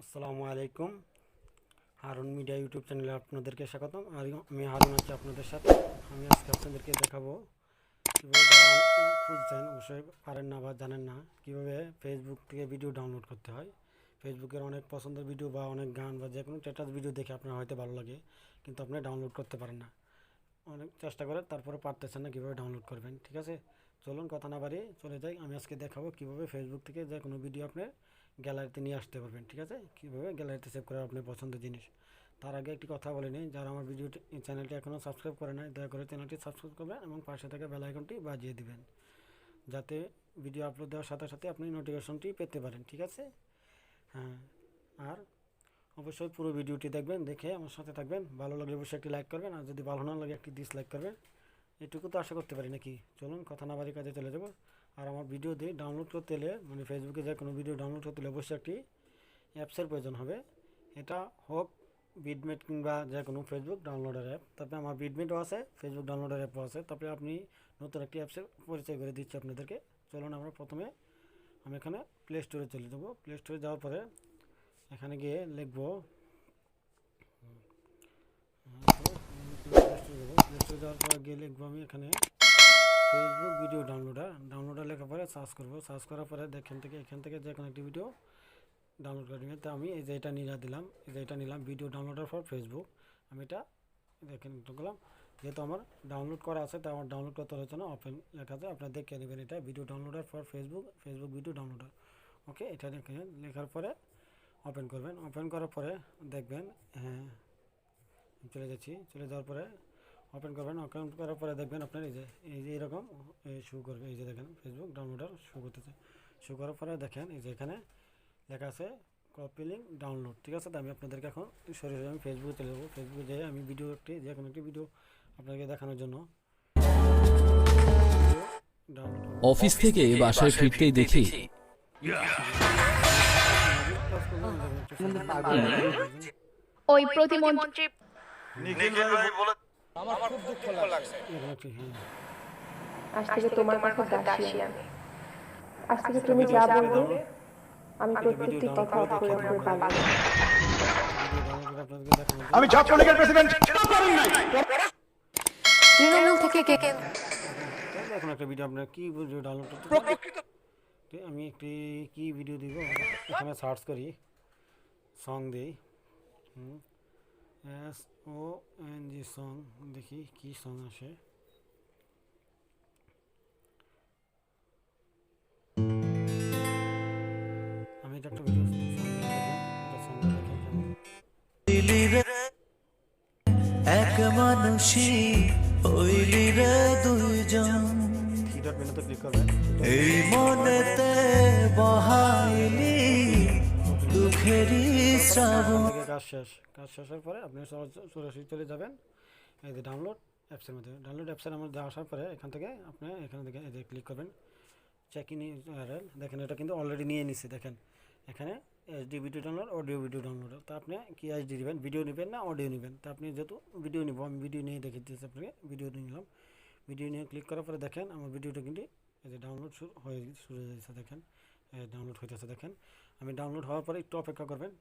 আসসালামু আলাইকুম। Harun media YouTube চ্যানেলে আপনাদেরকে স্বাগতম। আর আমি হারুন আছি আপনাদের সাথে। আমি আজকে আপনাদেরকে দেখাবো কীভাবে যারা খুঁজছেন অবশ্যই পারেন না বা জানেন না কীভাবে ফেসবুক থেকে ভিডিও ডাউনলোড করতে হয়। ফেসবুকের অনেক পছন্দের ভিডিও বা অনেক গান বা যে কোনো স্ট্যাটাস ভিডিও দেখে আপনার হয়তো ভালো লাগে, কিন্তু আপনি ডাউনলোড করতে পারেন না। অনেক চেষ্টা করে তারপরে পারতেছেন না কীভাবে ডাউনলোড করবেন। ঠিক আছে, চলুন কথা না বাড়িয়ে চলে যাই। আমি আজকে দেখাবো কীভাবে ফেসবুক থেকে যে কোনো ভিডিও আপনি গ্যালারিতে নিয়ে আসতে পারবেন। ঠিক আছে, কীভাবে গ্যালারিতে সেভ করা আপনার পছন্দের জিনিস। তার আগে একটি কথা বলে নিই, যারা আমার ভিডিওটি চ্যানেলটি এখনও সাবস্ক্রাইব করে নাই দয়া করে চ্যানেলটি সাবস্ক্রাইব করবেন এবং পাশে থাকা বেল আইকনটি বাজিয়ে দিবেন, যাতে ভিডিও আপলোড দেওয়ার সাথে সাথে আপনি নোটিফিকেশনটি পেতে পারেন। ঠিক আছে, হ্যাঁ। আর অবশ্যই পুরো ভিডিওটি দেখবেন, দেখে আমার সাথে থাকবেন। ভালো লাগলে অবশ্যই একটি লাইক করবেন, আর যদি ভালো না লাগে একটি ডিসলাইক করবেন। এটুকু তো আশা করতে পারি নাকি। চলুন কথা না বাড়ি কাজে চলে যাবো। আর আমার ভিডিও দিয়ে ডাউনলোড করতে হলে, মানে ফেসবুকে যে কোনো ভিডিও ডাউনলোড করতে হলে অবশ্যই একটি অ্যাপসের প্রয়োজন হবে। এটা হোক বিটমেট কিংবা যে কোনো ফেসবুক ডাউনলোডার অ্যাপ। তারপরে আমার বিটমেটও আছে, ফেসবুক ডাউনলোডার অ্যাপও আছে। তারপরে আপনি নতুন একটি অ্যাপসের পরিচয় করে দিচ্ছি আপনাদেরকে। চলুন আমরা প্রথমে আমি এখানে প্লে স্টোরে চলে যাবো। প্লে স্টোরে যাওয়ার পরে এখানে গিয়ে লিখবো, প্লে স্টোরে যাওয়ার পরে গিয়ে লিখবো আমি এখানে ফেসবুক ভিডিও ডাউনলোডার লেখার পরে সার্চ করবো। সার্চ করার পরে এখান থেকে যে কোনো একটি ভিডিও ডাউনলোড করে নেবেন। তো আমি এই যে এটা নিলাম ভিডিও ডাউনলোডার ফর ফেসবুক। আমি এটা দেখেন করলাম। যেহেতু আমার ডাউনলোড করা আছে, তাই আমার ডাউনলোড করতে হচ্ছে না, ওপেন লেখা আছে, আপনার দেখে নেবেন। এটা video downloader for Facebook video downloader. Okay, এটা লেখার পরে ওপেন করবেন। ওপেন করার পরে দেখবেন, হ্যাঁ চলে যাওয়ার পরে ওপেন করবেন। ওপেন করার পরে দেখবেন আপনার এই যে এরকম শো করবে। এই যে দেখেন ফেসবুক ডাউনলোডার শো করতেছে। শো করার পরে দেখেন এই যে এখানে লেখা আছে কপি লিঙ্ক ডাউনলোড। ঠিক আছে, তো আমি আপনাদেরকে এখন সরাসরি আমি ফেসবুকে চলে যাবো। ফেসবুকে যেয়ে আমি যে কোনো একটি ভিডিও আপনাকে দেখানোর জন্য ডাউনলোড করবো। অফিস থেকে বাসায় ফিরতেই দেখি ওই প্রতিমন্ত্রী নিখিল ভাই বলে আজ থেকে তোমার কাছে দাসী আমি। আজ থেকে তুমি যা বলবে আমি প্রত্যেকটি কথা অক্ষরে অক্ষরে পালন করব। আমি ছাত্র লীগের প্রেসিডেন্ট তৃণমূল থেকে কে কে এখন একটা ভিডিও আপনার কি ভিডিও ডাউনলোড করতে, আমি একটি কি ভিডিও দিব এখানে সার্চ করি, সং দিই, SONG সং, দেখি কি সং আসে। আমি এটা একটা ভিডিও সংটা দেখেন কেমন। এক মানুষই হইলি রে দুইজন, থ্রি ডট মেনুতে ক্লিক করবেন। এই মনেতে বহাইলি দুঃখেরই শ্রাবণ। কাজ শেষের পরে আপনি সরাসরি চলে যাবেন এই যে ডাউনলোড অ্যাপসের মধ্যে। ডাউনলোড অ্যাপসের মধ্যে আসার পরে এখান থেকে আপনি এখানে থেকে এই যে ক্লিক করবেন, চেক ইন ইউআরএল। দেখেন এটা কিন্তু অলরেডি নিয়ে নিচ্ছে। দেখেন এখানে HD video download, audio video download. তো আপনি কি এইচডি নেবেন, ভিডিও নেবেন না অডিও নেবেন? তো আপনি যেহেতু ভিডিও নিব, আমি ভিডিও নিয়ে দেখে দিচ্ছি আপনাকে। ভিডিও নিলাম, ভিডিও নিয়ে ক্লিক করার পরে দেখেন আমার ভিডিওটা কিন্তু এই যে ডাউনলোড শুরু হয়ে যাচ্ছে। দেখেন ডাউনলোড হইতেছে। দেখেন আমি ডাউনলোড হওয়ার পরে একটু অপেক্ষা করবেন।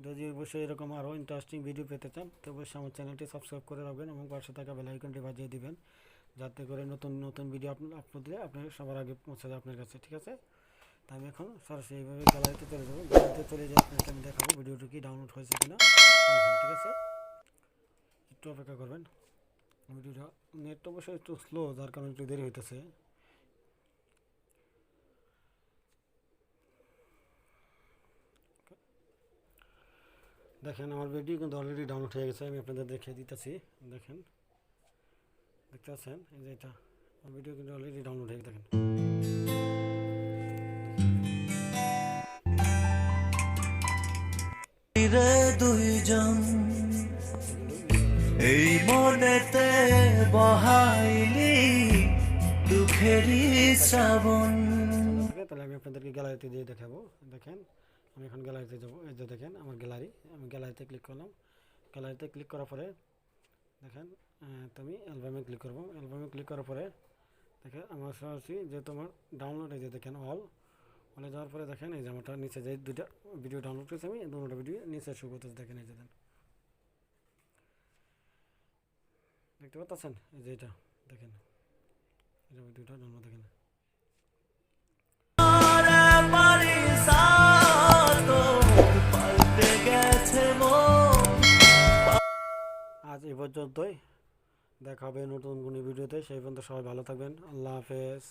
যদি অবশ্যই এরকম আরও ইন্টারেস্টিং ভিডিও পেতে চান তো অবশ্যই আমার চ্যানেলটি সাবস্ক্রাইব করে রাখবেন এবং পাশে থাকা বেল আইকনটি বাজিয়ে দিবেন, যাতে করে নতুন নতুন ভিডিও আপলোড দিলে আপনি সবার আগে পৌঁছে যায় আপনার কাছে। ঠিক আছে, তাই আমি এখন সরাসরি এইভাবে গ্যালারিতে চলে যাবো। গ্যালারিতে চলে যাই আপনাকে আমি দেখাবো ভিডিওটি কি ডাউনলোড হয়েছে কিনা। ঠিক আছে, একটু অপেক্ষা করবেন। ভিডিওটা নেট অবশ্যই একটু স্লো, যার কারণে একটু দেরি হইতেছে। দেখেন আমার ভিডিও কিন্তু অলরেডি ডাউনলোড হয়ে গেছে। আমি আপনাদের দেখিয়ে দিতেছি। দেখেন দেখতে পাচ্ছেন এই যে এটা আমার ভিডিও কিন্তু অলরেডি ডাউনলোড হয়ে গেছে। দেখেন রে দুইজন এই মনেতে বহাইলি দুঃখেরই শ্রাবণ। তাহলে আমি আপনাদেরকে গ্যালারিতে দিয়ে দেখাবো। দেখেন আমি এখন গ্যালারিতে যাবো। এই যে দেখেন আমার গ্যালারি, আমি গ্যালারিতে ক্লিক করলাম। গ্যালারিতে ক্লিক করার পরে দেখেন তো আমি অ্যালবামে ক্লিক করবো। অ্যালবামে ক্লিক করার পরে দেখেন আমার সরাসরি যেহেতু আমার ডাউনলোড হয়ে যায়, দেখেন ওয়ালে যাওয়ার পরে দেখেন এই যে আমারটা নিচে যে দুইটা ভিডিও ডাউনলোড করেছি আমি দুটো ভিডিও নিচে শো করতেছে, দেখেন এই যে দেন দেখতে পাচ্ছেন এই যে এটা দেখেন এটা ভিডিওটা ডাউনলোড দেখেন। আজ এই পর্যন্তই, দেখা হবে নতুন কোনো ভিডিওতে, সেই পর্যন্ত সবাই ভালো থাকবেন, আল্লাহ হাফেজ।